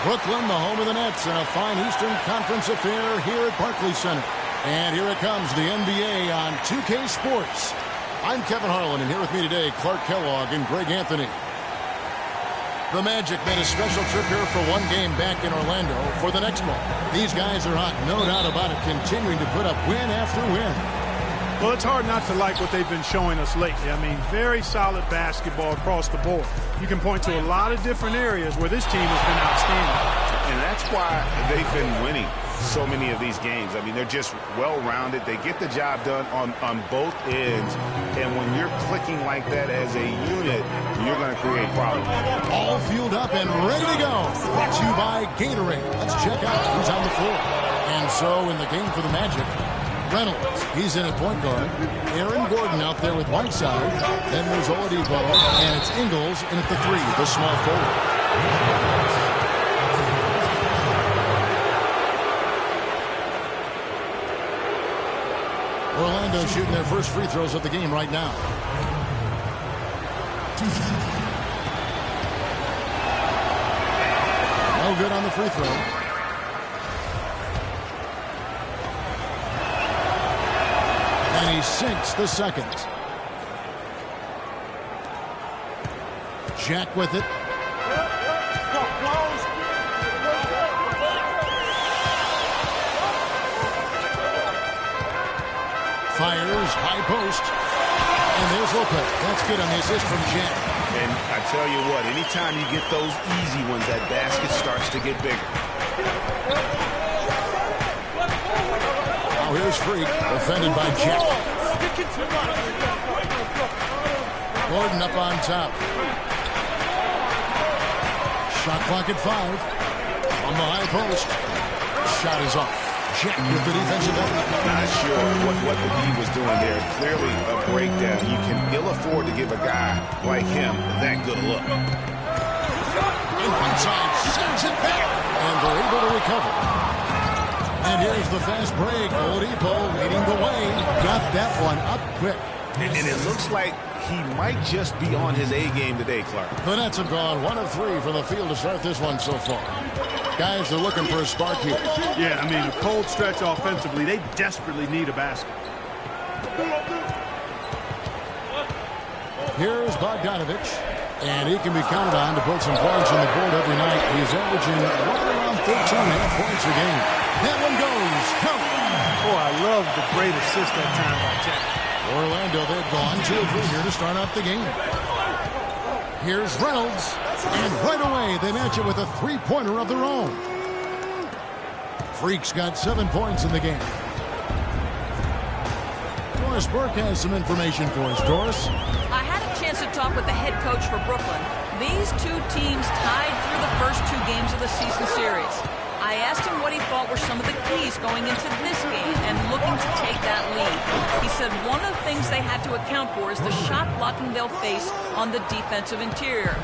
Brooklyn, the home of the Nets, and a fine Eastern Conference affair here at Barclays Center. And here it comes, the NBA on 2K Sports. I'm Kevin Harlan, and here with me today, Clark Kellogg and Greg Anthony. The Magic made a special trip here for one game back in Orlando for the next one. These guys are hot, no doubt about it, continuing to put up win after win. Well, it's hard not to like what they've been showing us lately. I mean, very solid basketball across the board. You can point to a lot of different areas where this team has been outstanding. And that's why they've been winning so many of these games. I mean, they're just well-rounded. They get the job done on both ends. And when you're clicking like that as a unit, you're going to create problems. All fueled up and ready to go. Brought to you by Gatorade. Let's check out who's on the floor. And so in the game for the Magic, Reynolds, he's in at point guard. Aaron Gordon out there with Whiteside. Then there's Oladipo, and it's Ingles in at the three, the small forward. Orlando shooting their first free throws of the game right now. No good on the free throw. And he sinks the second. Jack with it. Fires, high post. And there's Lopez. That's good on the assist from Jack. And I tell you what, anytime you get those easy ones, that basket starts to get bigger. Now here's Freak, defended by Jack. Gordon up on top. Shot clock at 5. On the high post. Shot is off. Jack with the defensive effort. Not sure what the D was doing there. Clearly a breakdown. You can ill afford to give a guy like him that good look. And inside, sends it back. And they're able to recover. And here's the fast break. Oladipo leading the way. Got that one up quick. And it looks like he might just be on his A game today, Clark. The Nets have gone 1 of 3 from the field to start this one so far. Guys are looking for a spark here. Yeah, I mean, a cold stretch offensively. They desperately need a basket. Here's Bogdanovich. And he can be counted on to put some points on the board every night. He's averaging right around 13.5 points a game. That one goes. Count. Oh, I love the great assist that time by Jack. Orlando, they've gone 2 of 3 here to start off the game. Here's Reynolds. And right away, they match it with a three-pointer of their own. Freak's got 7 points in the game. Doris Burke has some information for us. Doris? I had a chance to talk with the head coach for Brooklyn. These two teams tied through the first 2 games of the season series. I asked him what he thought were some of the keys going into this game and looking to take that lead. He said one of the things they had to account for is the shot blocking they'll face on the defensive interior.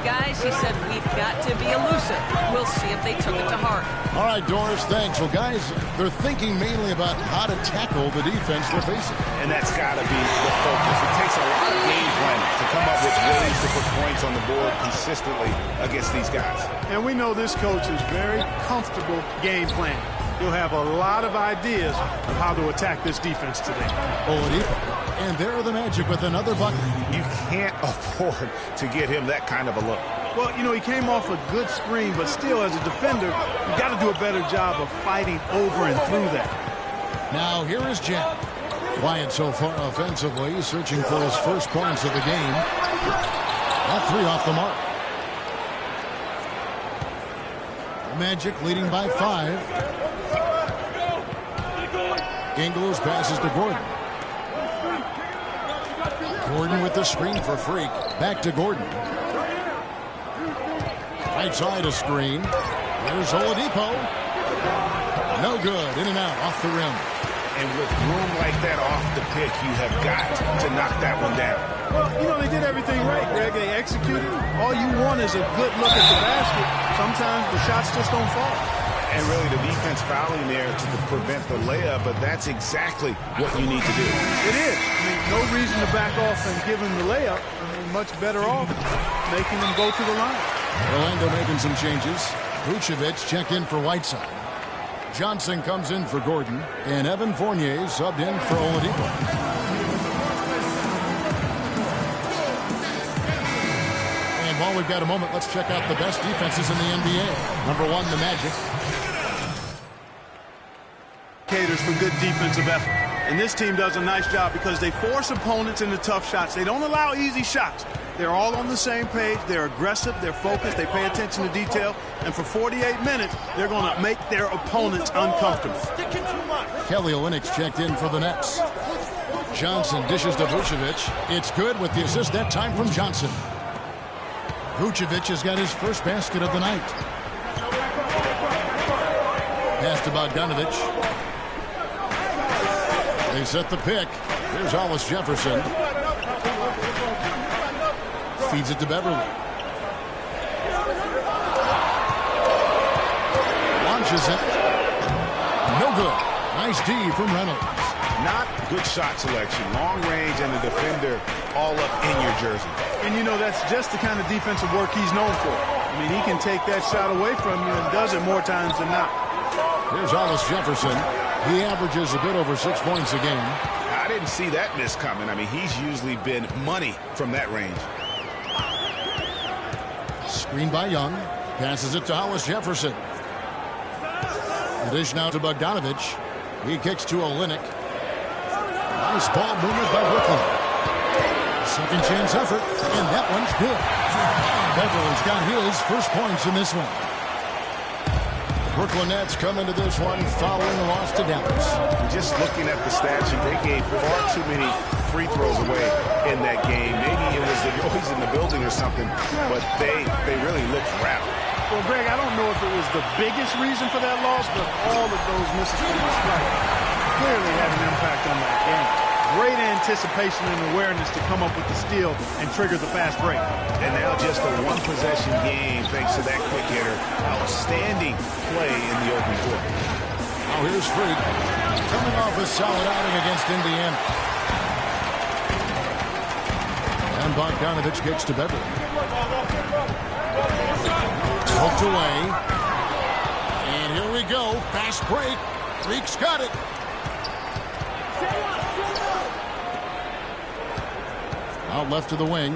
Guys, he said, we've got to be elusive. We'll see if they took it to heart. All right, Doris, thanks. Well, guys, they're thinking mainly about how to tackle the defense they're facing. And that's got to be the focus. It takes a lot of game planning to come up with ways to put points on the board consistently against these guys. And we know this coach is very comfortable game planning. He'll have a lot of ideas of how to attack this defense today. Oladipo. And there are the Magic with another bucket. You can't afford to get him that kind of a look. Well, you know, he came off a good screen, but still, as a defender, you got to do a better job of fighting over and through that. Now, here is Jack. Quiet so far offensively, searching for his first points of the game. That 3 off the mark. The Magic leading by 5. Ingles passes to Gordon. Gordon with the screen for Freak. Back to Gordon. Right side a screen. Here's Oladipo. No good. In and out. Off the rim. And with room like that off the pick, you have got to knock that one down. Well, you know, they did everything right, Greg. They executed. All you want is a good look at the basket. Sometimes the shots just don't fall. And really the defense fouling there to prevent the layup, but that's exactly what you need to do. It is. I mean, no reason to back off and give him the layup. I mean, much better off making them go to the line. Orlando making some changes. Vucevic checked in for Whiteside. Johnson comes in for Gordon, and Evan Fournier subbed in for Oladipo. And while we've got a moment, let's check out the best defenses in the NBA. Number 1, the Magic. Caters for good defensive effort. And this team does a nice job because they force opponents into tough shots. They don't allow easy shots. They're all on the same page. They're aggressive. They're focused. They pay attention to detail. And for 48 minutes, they're going to make their opponents uncomfortable. Kelly Olynyk checked in for the Nets. Johnson dishes to Vucevic. It's good with the assist that time from Johnson. Vucevic has got his first basket of the night. Pass to Bogdanovic. They set the pick. Here's Hollis Jefferson. Feeds it to Beverly. Launches it. No good. Nice D from Reynolds. Not good shot selection. Long range and the defender all up in your jersey. And, you know, that's just the kind of defensive work he's known for. I mean, he can take that shot away from you and does it more times than not. Here's Hollis Jefferson. He averages a bit over 6 points a game. I didn't see that miss coming. I mean, he's usually been money from that range. Screen by Young. Passes it to Hollis Jefferson. The dish now to Bogdanovic. He kicks to Olynyk. Nice ball movement by Brooklyn. Second chance effort, and that one's good. Beverly's got his first points in this one. Brooklyn Nets come into this one following a loss to Dallas. Just looking at the stat sheet, they gave far too many free throws away in that game. Maybe it was the noise in the building or something, but they really looked rattled. Well, Greg, I don't know if it was the biggest reason for that loss, but all of those misses from the strike clearly had an impact on that game. Great anticipation and awareness to come up with the steal and trigger the fast break. And now just a one-possession game thanks to that quick hitter. Outstanding play in the open court. Now here's Freak coming off a solid outing against Indiana. And Bogdanovic kicks to Beverly. Poked away. And here we go. Fast break. Freak's got it. Out left to the wing.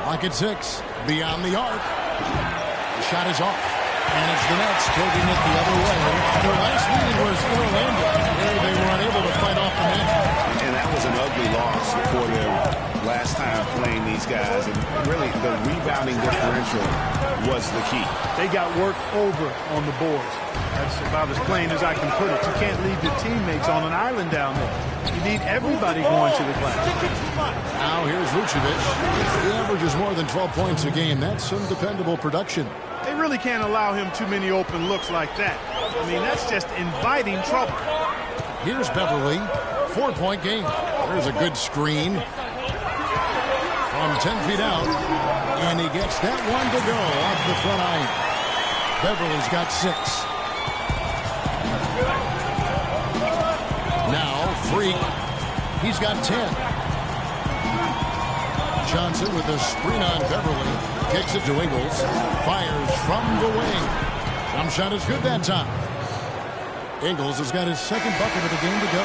Clock at 6. Beyond the arc. The shot is off. And it's the Nets taking it the other way. Their last meeting was in Orlando, where they were unable to fight off the match. And that was an ugly loss for them last time playing these guys. And really, the rebounding differential was the key. They got worked over on the boards. That's about as plain as I can put it. You can't leave your teammates on an island down there. You need everybody going to the glass. Now here's Vucevic. He averages more than 12 points a game. That's some dependable production. They really can't allow him too many open looks like that. I mean, that's just inviting trouble. Here's Beverly. 4-point game. There's a good screen from 10 feet out. And he gets that one to go off the front iron. Beverly's got 6. Now, Freak. He's got 10. Johnson with a screen on Beverly. Kicks it to Ingles. Fires from the wing. Jump shot is good that time. Ingles has got his second bucket of the game to go.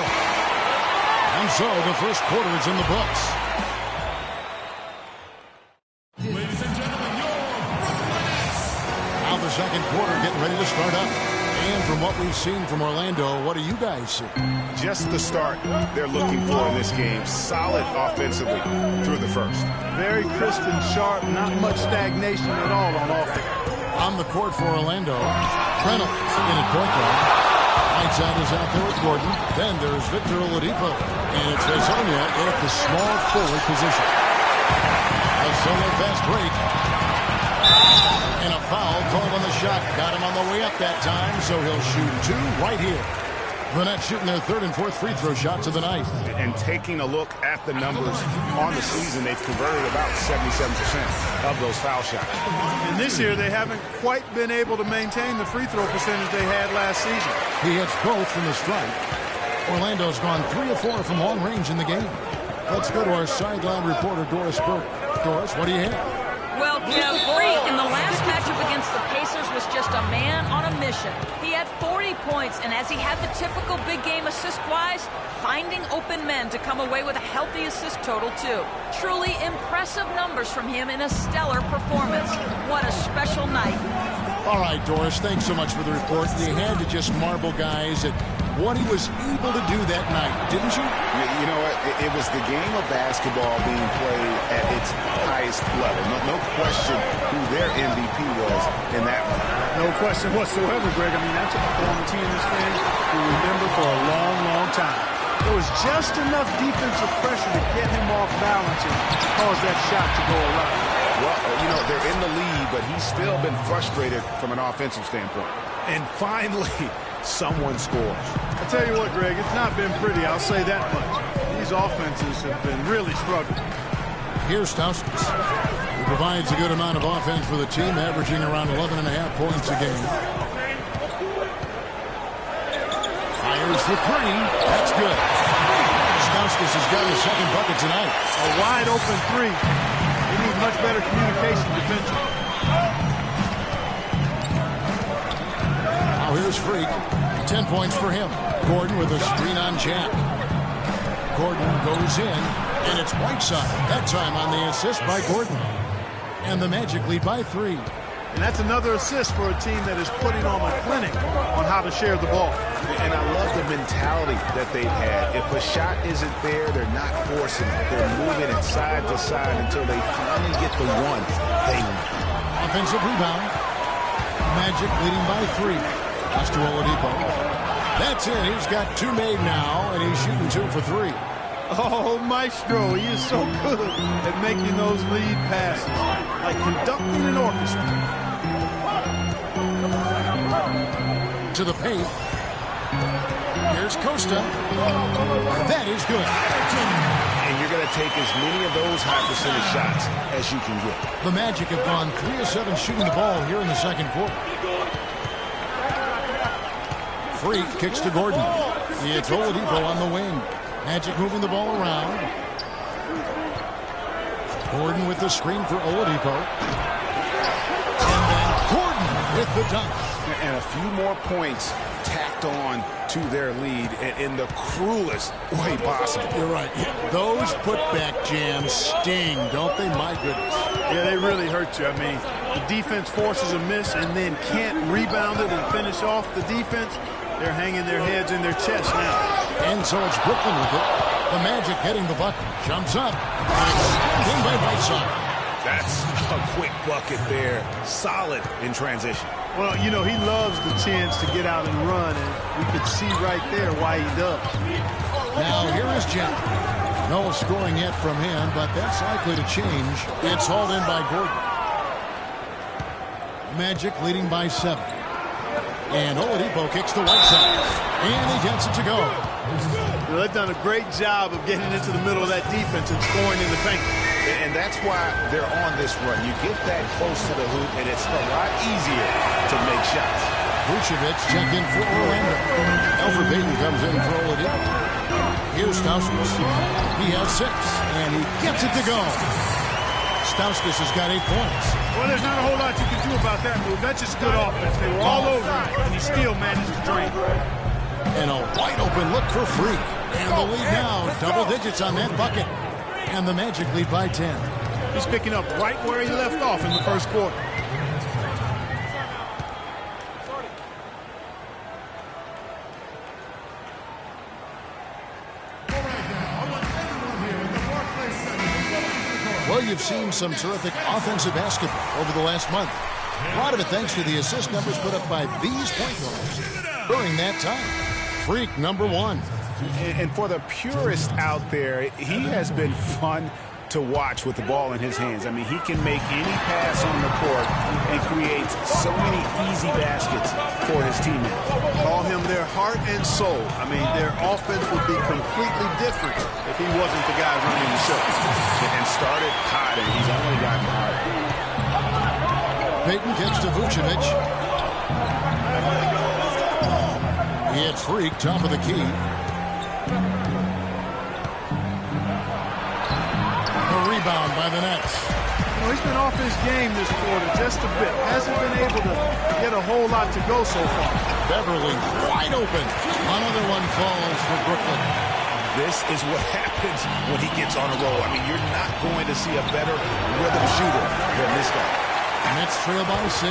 And so the first quarter is in the books. Ladies and gentlemen, your Brooklyn. Now the second quarter getting ready to start up. And from what we've seen from Orlando, what do you guys see? Just the start they're looking for in this game. Solid offensively through the first. Very crisp and sharp, not much stagnation at all on offense. On the court for Orlando, Reynolds in at point guard. Whiteside is out there with Gordon. Then there's Victor Oladipo. And it's Hezonja at the small forward position. A solo fast break. And a foul called on the shot. Got him on the way up that time, so he'll shoot 2 right here. The Nets shooting their third and fourth free throw shots of the night. And taking a look at the numbers on the season, they've converted about 77% of those foul shots. And this year, they haven't quite been able to maintain the free throw percentage they had last season. He hits both from the strike. Orlando's gone 3 of 4 from long range in the game. Let's go to our sideline reporter, Doris Burke. Doris, what do you have? Well, Freak in the last matchup against the Pacers was just a man on a mission. He had 40 points, and as he had the typical big game assist-wise, finding open men to come away with a healthy assist total, too. Truly impressive numbers from him in a stellar performance. What a special night. All right, Doris, thanks so much for the report. You had to just marble guys at what he was able to do that night, didn't you? You know what? It was the game of basketball being played at its highest level. No question who their MVP was in that one. No question whatsoever, Greg. I mean, that's a performance he and his fans will remember for a long, long time. There was just enough defensive pressure to get him off balance and cause that shot to go around. Well, you know, they're in the lead, but he's still been frustrated from an offensive standpoint. And finally, someone scores. I tell you what, Greg, it's not been pretty, I'll say that much. These offenses have been really struggling. Here's Stauskas. He provides a good amount of offense for the team, averaging around 11.5 points a game. Fires for three. That's good. Stauskas has got his second bucket tonight. A wide open three. They need much better communication defensively. Now here's Freak. 10 points for him. Gordon with a screen on Jack. Gordon goes in, and it's Whiteside. That time on the assist by Gordon. And the Magic lead by 3. And that's another assist for a team that is putting on a clinic on how to share the ball. And I love the mentality that they've had. If a shot isn't there, they're not forcing it. They're moving it side to side until they finally get the one they want. Offensive rebound. Magic leading by 3. Just to Oladipo. That's it. He's got 2 made now, and he's shooting 2 for 3. Oh, Maestro, he is so good at making those lead passes, like conducting an orchestra. To the paint. Here's Costa. That is good. And you're going to take as many of those high percentage shots as you can get. The Magic have gone 3 of 7 shooting the ball here in the second quarter. Freak kicks to Gordon. It's Oladipo on the wing. Magic moving the ball around. Gordon with the screen for Oladipo. And then Gordon with the dunk. And a few more points tacked on to their lead in the cruelest way possible. You're right. Those putback jams sting, don't they? My goodness. Yeah, they really hurt you. I mean, the defense forces a miss and then can't rebound it and finish off the defense. They're hanging their heads in their chest now. And so it's Brooklyn with it. The Magic getting the bucket. Jumps up. Extending by Whiteside. That's a quick bucket there. Solid in transition. Well, you know, he loves the chance to get out and run, and we could see right there why he does. Now here is Jack. No scoring yet from him, but that's likely to change. It's hauled in by Gordon. Magic leading by 7. And Oladipo kicks the Whiteside. And he gets it to go. Well, they've done a great job of getting into the middle of that defense and scoring in the paint. And that's why they're on this run. You get that close to the hoop, and it's a lot easier to make shots. Vucevic check in for Orlando. Elfrid Payton comes in for Oladipo. Here's Stauskas. He has 6, and he gets it to go. Stauskas has got 8 points. Well, there's not a whole lot you can do about that move. That's just good offense. They were all over him, and he still managed to drain. And a wide open look for Freak. And the lead now, double digits on that bucket. And the Magic lead by 10. He's picking up right where he left off in the first quarter. Well, you've seen some terrific offensive basketball over the last month. A lot of it thanks to the assist numbers put up by these point guards during that time. Freak number 1. And for the purist out there, he has been fun to watch with the ball in his hands. I mean, he can make any pass on the court and creates so many easy baskets for his teammates. Call him their heart and soul. I mean, their offense would be completely different if he wasn't the guy running the show. And started hot, and he's only gotten hotter. Payton gets to Vucevic. It's Freak, top of the key. The rebound by the Nets. You know, he's been off his game this quarter just a bit. Hasn't been able to get a whole lot to go so far. Beverly wide open. Another one falls for Brooklyn. This is what happens when he gets on a roll. I mean, you're not going to see a better rhythm shooter than this guy. Nets trail by 6.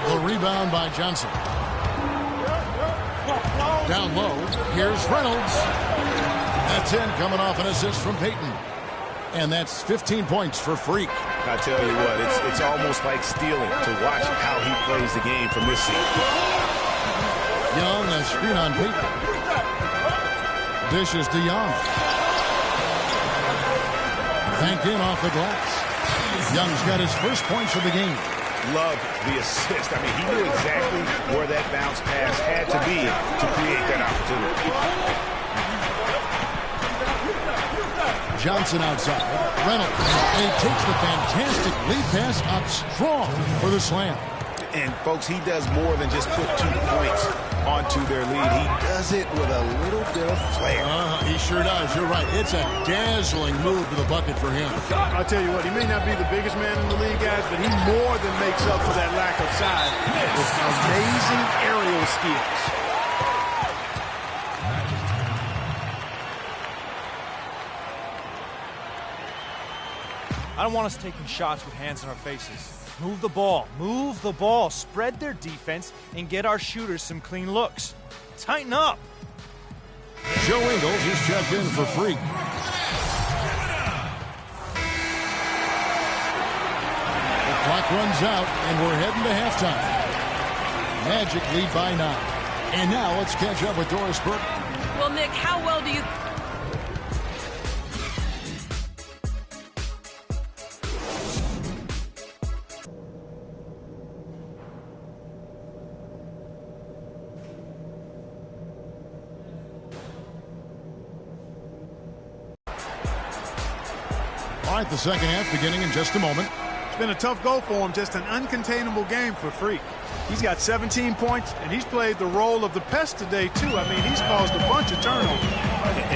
The rebound by Johnson. Down low, here's Reynolds. That's in, coming off an assist from Payton. And that's 15 points for Freak. I tell you what, it's almost like stealing to watch how he plays the game from this seat. Young, a screen on Payton. Dishes to Young. Thanked in off the glass. Young's got his first points of the game. Loved the assist. I mean, he knew exactly where that bounce pass had to be to create that opportunity. Johnson outside. Reynolds. And he takes the fantastic lead pass up strong for the slam. And, folks, he does more than just put 2 points onto their lead. He does it with a little bit of flair. He sure does. You're right. It's a dazzling move to the bucket for him. I'll tell you what, he may not be the biggest man in the league, guys, but he more than makes up for that lack of size with amazing aerial skills. I don't want us taking shots with hands in our faces. Move the ball, spread their defense, and get our shooters some clean looks. Tighten up. Joe Ingles is checked in for Freak. The clock runs out, and we're heading to halftime. Magic lead by 9. And now let's catch up with Doris Burke. Well, Nick, how well do you... All right, the second half beginning in just a moment. It's been a tough go for him, just an uncontainable game for Freak. He's got 17 points, and he's played the role of the pest today, too. I mean, he's caused a bunch of turnovers.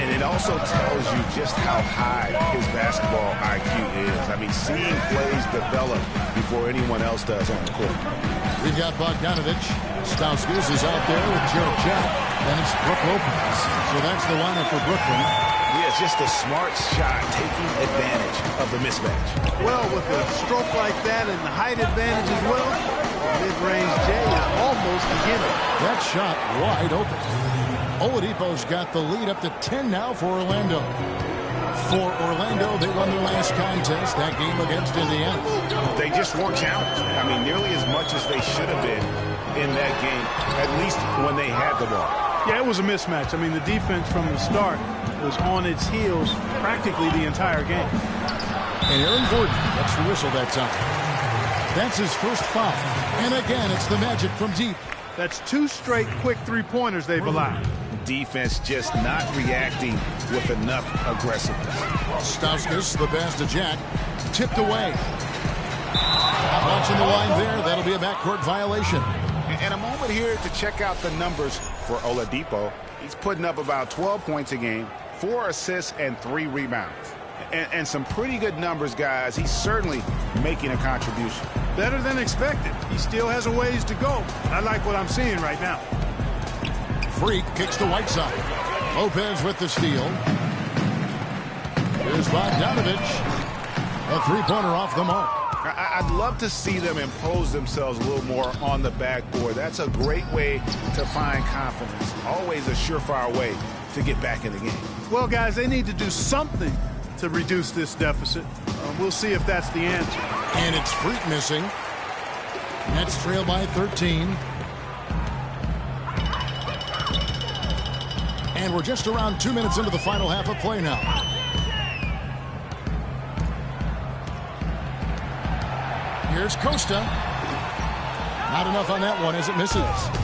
And it also tells you just how high his basketball IQ is. I mean, seeing plays develop before anyone else does on the court. We've got Bogdanovich. Stauskas is out there with Jared Jack. And it's Brook Lopez. So that's the lineup for Brooklyn. Yeah, it's just a smart shot taking advantage of the mismatch. Well, with a stroke like that and the height advantage as well, mid-range J is almost a gimme. That shot wide open. Oladipo's got the lead up to 10 now for Orlando. For Orlando, they won their last contest, that game against Indiana. They just weren't challenged. I mean, nearly as much as they should have been in that game, at least when they had the ball. Yeah, it was a mismatch. I mean, the defense from the start was on its heels practically the entire game. And Aaron Gordon gets the whistle that time. That's his first foul. And again, it's the Magic from deep. That's 2 straight quick three-pointers they've allowed. Defense just not reacting with enough aggressiveness. Stauskas, the pass to Jack, tipped away. Not much in the line there. That'll be a backcourt violation. And a moment here to check out the numbers for Oladipo. He's putting up about 12 points a game, 4 assists, and 3 rebounds. And some pretty good numbers, guys. He's certainly making a contribution. Better than expected. He still has a ways to go. I like what I'm seeing right now. Freak kicks to Whiteside. Lopez with the steal. Here's Bogdanovich. A three-pointer off the mark. I'd love to see them impose themselves a little more on the backboard. That's a great way to find confidence. Always a surefire way to get back in the game. Well, guys, they need to do something to reduce this deficit. We'll see if that's the answer. And it's Freak missing. Nets trail by 13. And we're just around 2 minutes into the final half of play now. Here's Costa. Not enough on that one as it misses.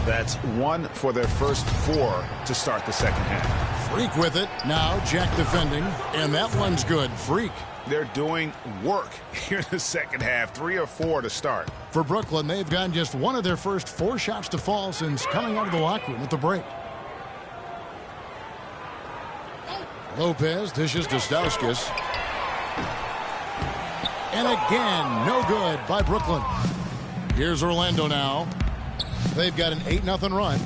That's 1 for their first 4 to start the second half. Freak with it. Now Jack defending. And that one's good. Freak. They're doing work here in the second half. 3 or 4 to start. For Brooklyn, they've gotten just 1 of their first 4 shots to fall since coming out of the locker room at the break. Lopez dishes to Stauskas. And again, no good by Brooklyn. Here's Orlando now. They've got an 8-0 run.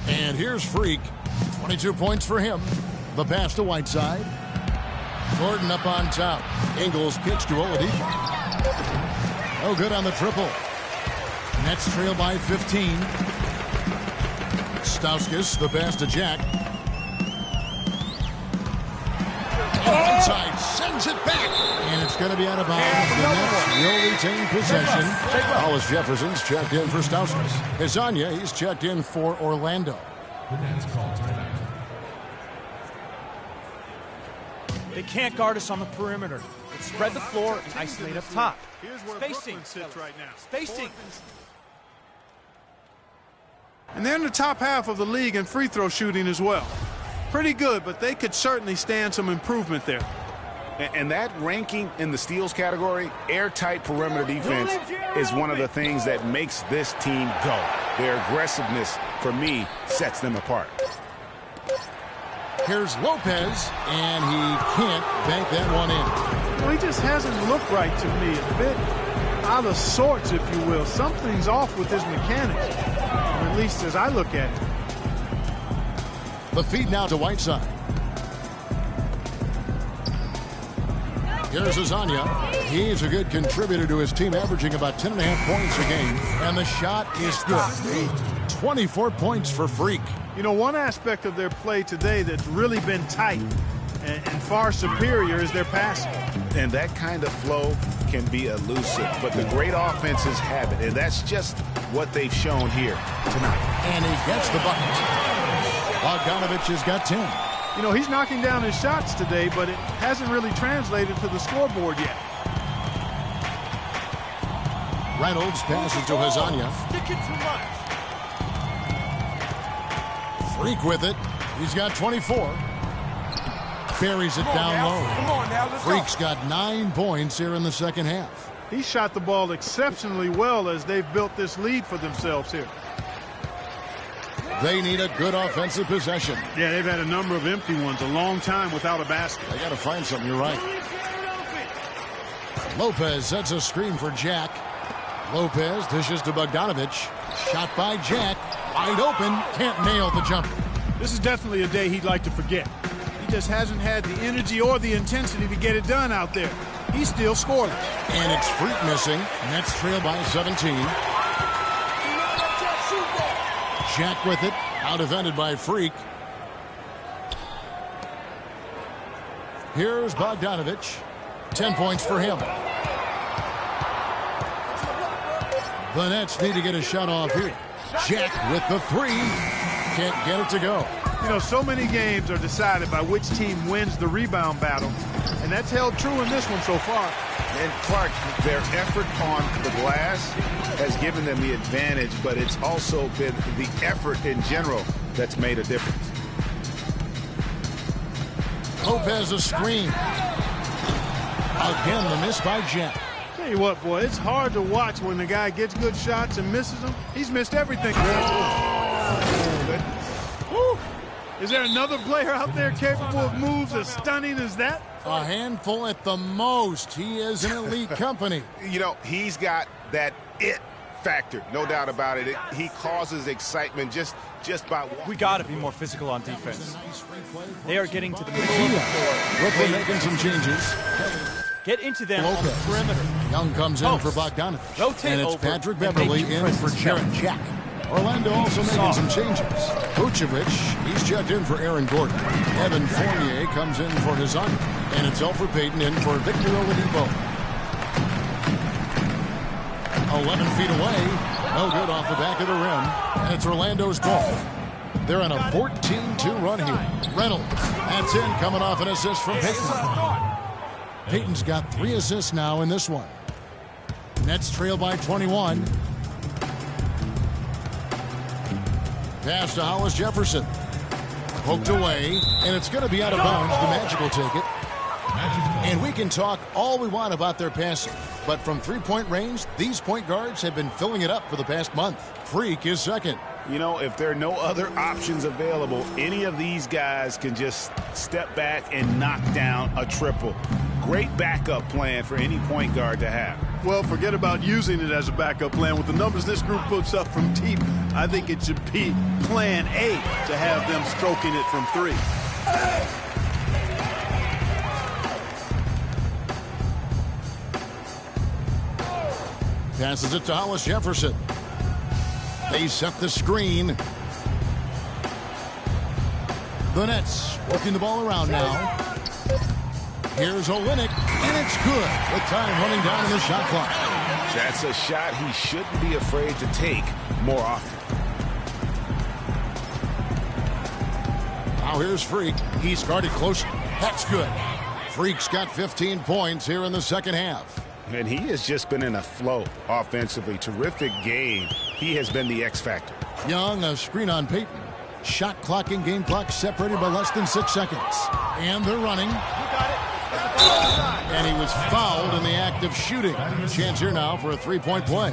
And here's Freak. 22 points for him. The pass to Whiteside. Gordon up on top. Ingles kicks to Oladipo. No good on the triple. Nets trail by 15. Stauskas, the pass to Jack. And inside, sends it back. And it's going to be out of bounds. The Nets will retain possession. Hollis Jefferson's checked in for Stauskas. Hezonja, he's checked in for Orlando. The Nets call timeout. They can't guard us on the perimeter. Let's spread the floor and isolate up top. Here's where Spacing. Brooklyn sits right now. Spacing. And they're in the top half of the league in free throw shooting as well. Pretty good, but they could certainly stand some improvement there. And that ranking in the steals category, airtight perimeter defense, is one of the things that makes this team go. Their aggressiveness, for me, sets them apart. Here's Lopez, and he can't bank that one in. Well, he just hasn't looked right to me. A bit out of sorts, if you will. Something's off with his mechanics, or at least as I look at it. The feed now to Whiteside. Here's Hezonja. He's a good contributor to his team, averaging about 10.5 points a game. And the shot is good. 24 points for Freak. You know, one aspect of their play today that's really been tight and far superior is their passing. And that kind of flow can be elusive, but the great offenses have it, and that's just what they've shown here tonight. And he gets the bucket. Bogdanovich has got 10. You know, he's knocking down his shots today, but it hasn't really translated to the scoreboard yet. Reynolds passes to Hezonja. Sticking too much. Freak with it. He's got 24. Buries it down low. Come on now, let's Freak's got 9 points here in the second half. He shot the ball exceptionally well as they've built this lead for themselves here. They need a good offensive possession. Yeah, they've had a number of empty ones, a long time without a basket. They got to find something. You're right. Lopez sets a screen for Jack. Lopez dishes to Bogdanovich. Shot by Jack. Wide open. Can't nail the jumper. This is definitely a day he'd like to forget. He just hasn't had the energy or the intensity to get it done out there. He's still scoreless. And it's Freak missing. Nets trail by 17. Jack with it. Out defended by Freak. Here's Bogdanovich. 10 points for him. The Nets need to get a shot off here. Jack with the three. Can't get it to go. You know, so many games are decided by which team wins the rebound battle, and that's held true in this one so far. And Clark, their effort on the glass has given them the advantage, but it's also been the effort in general that's made a difference. Lopez a screen. Again, the miss by Jack. Tell you what, boy, it's hard to watch when the guy gets good shots and misses them. He's missed everything. Woo. Is there another player out there capable of moves as stunning as that? A handful at the most. He is an elite company. You know, he's got that it factor, no doubt about it. He causes excitement just by walking. We got to be more physical on defense. They are getting to the middle of the floor. Brooklyn making some changes. Get into them on the Lopez. perimeter. Young comes in for Post. Bogdanovich. Rotate and it's over Patrick and Beverly make your in for presence Jarrett felt. Jack. Orlando also making some changes. Vucevic, he's checked in for Aaron Gordon. Evan Fournier comes in for Hezonja. And it's Elfrid Payton in for Victor Oladipo. 11 feet away. No good off the back of the rim. And it's Orlando's ball. They're on a 14-2 run here. Reynolds, that's in, coming off an assist from Payton. Payton's got 3 assists now in this one. Nets trail by 21. Pass to Hollis Jefferson. Poked away, and it's going to be out of bounds. The Magic will take it. And we can talk all we want about their passing. But from three-point range, these point guards have been filling it up for the past month. Freak is second. You know, if there are no other options available, any of these guys can just step back and knock down a triple. Great backup plan for any point guard to have. Well, forget about using it as a backup plan. With the numbers this group puts up from deep, I think it should be plan A to have them stroking it from three. Passes it to Hollis Jefferson. They set the screen. The Nets working the ball around now. Here's Olynyk, and it's good. With time running down in the shot clock. That's a shot he shouldn't be afraid to take more often. Now here's Freak. He's guarded closely. That's good. Freak's got 15 points here in the second half. And he has just been in a flow offensively. Terrific game. He has been the X factor. Young, a screen on Payton. Shot clock and game clock separated by less than 6 seconds. And they're running. And he was fouled in the act of shooting. Chance here now for a three-point play.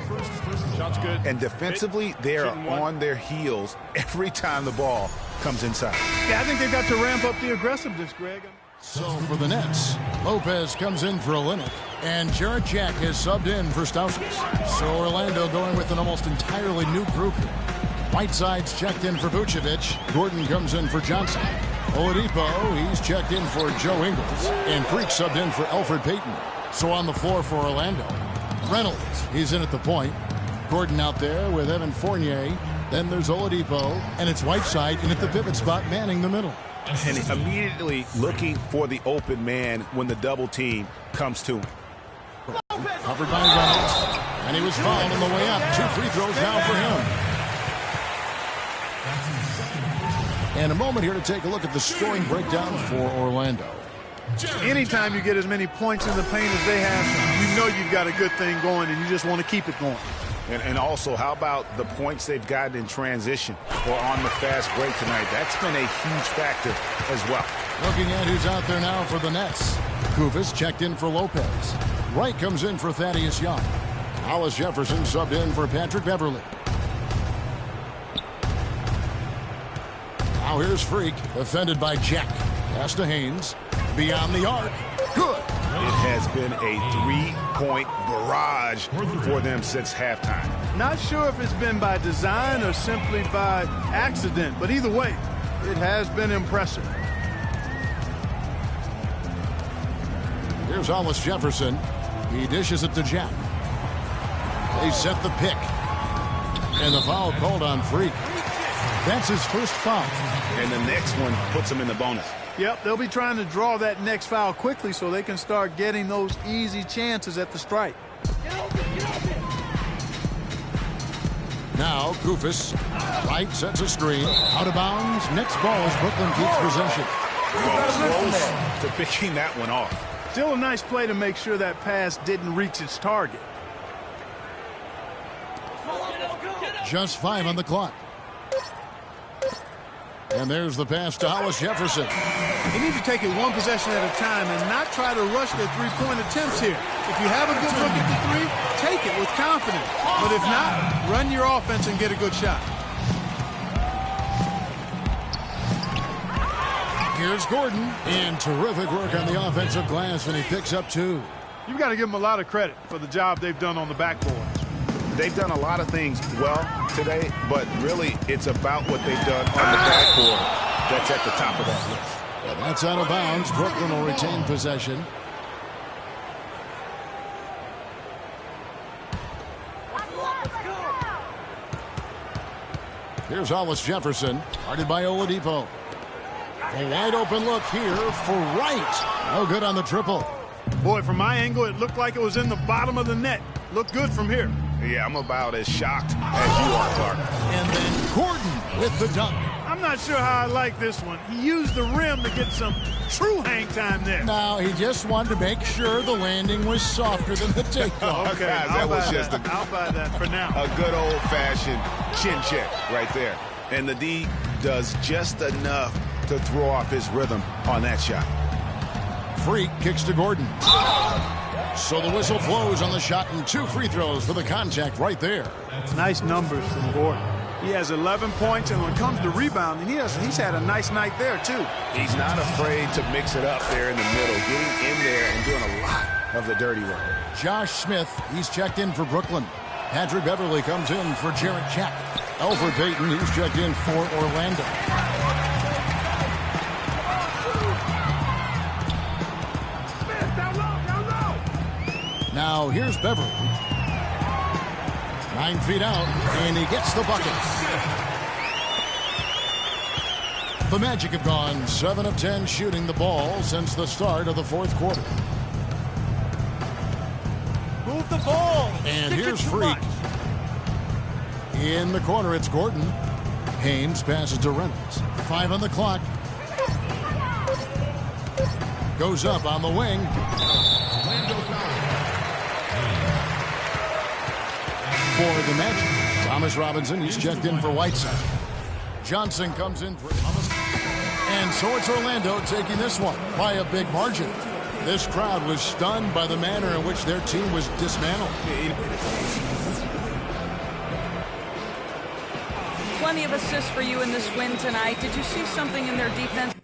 Shot's good. And defensively, they are on their heels every time the ball comes inside. Yeah, I think they've got to ramp up the aggressiveness, Greg. So for the Nets, Lopez comes in for Olynyk, and Jarrett Jack has subbed in for Stauskas. So Orlando going with an almost entirely new group here. Whiteside's checked in for Vucevic. Gordon comes in for Johnson. Oladipo, he's checked in for Joe Ingles. And Freak subbed in for Elfrid Payton. So on the floor for Orlando, Reynolds, he's in at the point. Gordon out there with Evan Fournier. Then there's Oladipo, and it's Whiteside in at the pivot spot, manning the middle. And immediately looking for the open man when the double team comes to him. Covered by Reynolds, and he was fouled on the way up. 2 free throws now for him. And a moment here to take a look at the scoring breakdown for Orlando. Anytime you get as many points in the paint as they have, you know you've got a good thing going, and you just want to keep it going. And also, how about the points they've gotten in transition or on the fast break tonight? That's been a huge factor as well. Looking at who's out there now for the Nets. Kufis checked in for Lopez. Wright comes in for Thaddeus Young. Hollis Jefferson subbed in for Patrick Beverly. Now here's Freak, defended by Jack. Pass to Haynes. Beyond the arc. Good. It has been a three-point barrage for them since halftime. Not sure if it's been by design or simply by accident, but either way, it has been impressive. Here's Hollis Jefferson. He dishes it to Jack. They set the pick. And the foul called on Freak. That's his first foul. And the next one puts him in the bonus. Yep, they'll be trying to draw that next foul quickly so they can start getting those easy chances at the strike. Now, Kufis. Wright sets a screen. Out of bounds. Next ball as Brooklyn keeps possession. Close to picking that one off. Still a nice play to make sure that pass didn't reach its target. Just 5 on the clock. And there's the pass to Hollis Jefferson. They need to take it one possession at a time and not try to rush their three-point attempts here. If you have a good look at the three, take it with confidence. But if not, run your offense and get a good shot. Here's Gordon. And terrific work on the offensive glass, and he picks up 2. You've got to give them a lot of credit for the job they've done on the backboard. They've done a lot of things well today, but really it's about what they've done on the backboard that's at the top of that list. Well, that's out of bounds. Brooklyn will retain possession. Here's Hollis Jefferson, guarded by Oladipo. A wide open look here for Wright. No good on the triple. Boy, from my angle, it looked like it was in the bottom of the net. Looked good from here. Yeah, I'm about as shocked as you are, Clark. And then Gordon with the dunk. I'm not sure how I like this one. He used the rim to get some true hang time there. No, he just wanted to make sure the landing was softer than the takeoff. Okay, Guys, I'll that buy that for now. A good old-fashioned chin check right there. And the D does just enough to throw off his rhythm on that shot. Freak kicks to Gordon. So the whistle blows on the shot and 2 free throws for the contact right there. Nice numbers from Gordon. He has 11 points, and when it comes to rebounding, he's had a nice night there, too. He's not afraid to mix it up there in the middle, getting in there and doing a lot of the dirty work. Josh Smith, he's checked in for Brooklyn. Patrick Beverly comes in for Jarrett Jack. Alfred Payton, he's checked in for Orlando. Now here's Beverly. 9 feet out, and he gets the bucket. The Magic have gone 7 of 10 shooting the ball since the start of the 4th quarter. Move the ball. And Stick here's it too Freak. much. In the corner, it's Gordon. Haynes passes to Reynolds. 5 on the clock. Goes up on the wing. For the Magic, Thomas Robinson, he's checked in for Whiteside. Johnson comes in for Thomas. And so it's Orlando taking this one by a big margin. This crowd was stunned by the manner in which their team was dismantled. Plenty of assists for you in this win tonight. Did you see something in their defense?